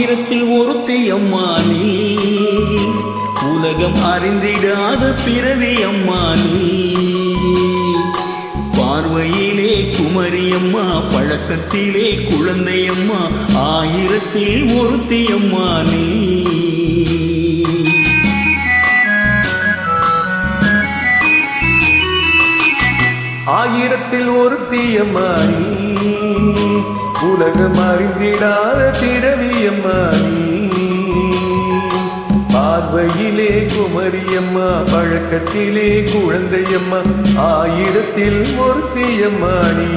ஆயிரத்தில் ஒருத்தி அம்மா நீ, உலகம் அறிந்திடாத பிறவி அம்மா நீ. பார்வையிலே குமரியம்மா, பழக்கத்திலே குழந்தையம்மா, ஆயிரத்தில் ஒருத்தி அம்மா நீ. ஆயிரத்தில் ஒருத்தியம்மா நீ, உலகம் அறிந்திடாத பிறவியம்மா நீ. பார்வையிலே குமரியம்மா, பழக்கத்திலே குழந்தையம்மா, ஆயிரத்தில் ஒருத்தியம்மா நீ.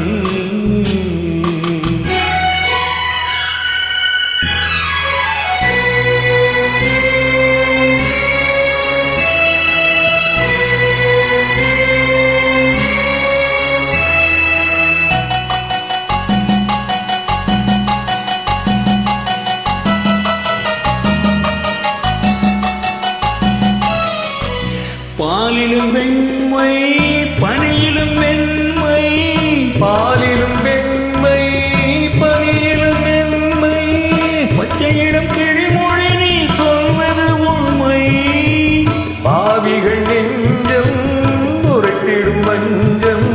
பாலிலும் வெண்மை பனியிலும் வெண்மை, பாலிலும் வெண்மை பனியிலும் வெண்மை, பச்சையிடம் கிழிமொழி நீ சொல்வது உண்மை. பாவிகள் நெஞ்சம் புரட்டிடும் மஞ்சம்,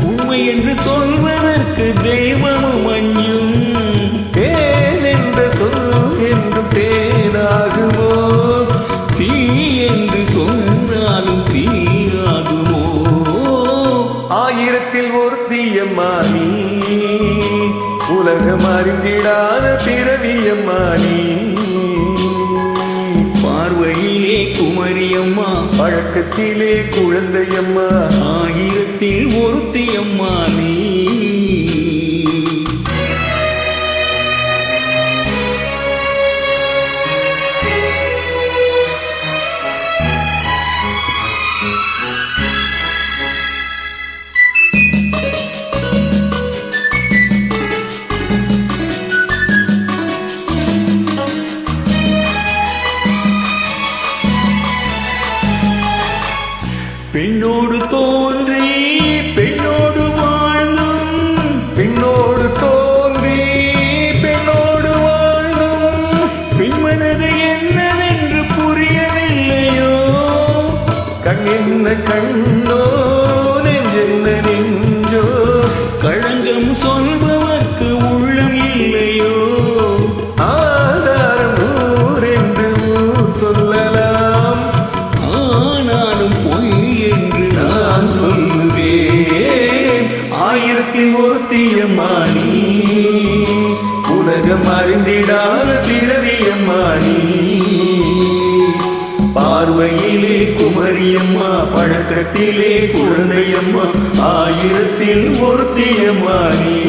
உண்மை என்று சொல்வதற்கு தெய்வமும் அஞ்சும். தேன் என்ற சொல் என்றும் தேனாகுமோ, தீ என்று சொன்னாலும் தீயாகுமோ. ஆயிரத்தில் ஒருத்தியம்மா நீ, உலகம் அறிந்திடாத பிறவியம்மா நீ. பார்வையிலே குமரியம்மா, பழக்கத்திலே குழந்தையம்மா, ஆயிரத்தில் ஒருத்தியம்மா நீ. பெண்ணோடு தோன்றி பெண்ணோடு வாழ்ந்தும், பெண்ணோடு தோன்றி பெண்ணோடு வாழ்ந்தும், பெண்மனது என்னவென்று புரியவில்லையோ. கண் என்ன கண்ணோ, நெஞ்சென்ன நெஞ்சோ, களங்கம் சொல்பவர்க்கு உள்ளம் இல்லையோ. ஆதாரம் ஊர் என்று ஊர் சொல்லலாம், ஆனாலும் பொய் என்று நான் சொல்லுவேன். ஆயிரத்தில் ஒருத்தியம்மா நீ, உலகம் அறிந்திடாத பிறவியம்மா நீ. பார்வையிலே குமரியம்மா, பழக்கத்திலே குழந்தையம்மா, ஆயிரத்தில் ஒருத்தியம்மா நீ.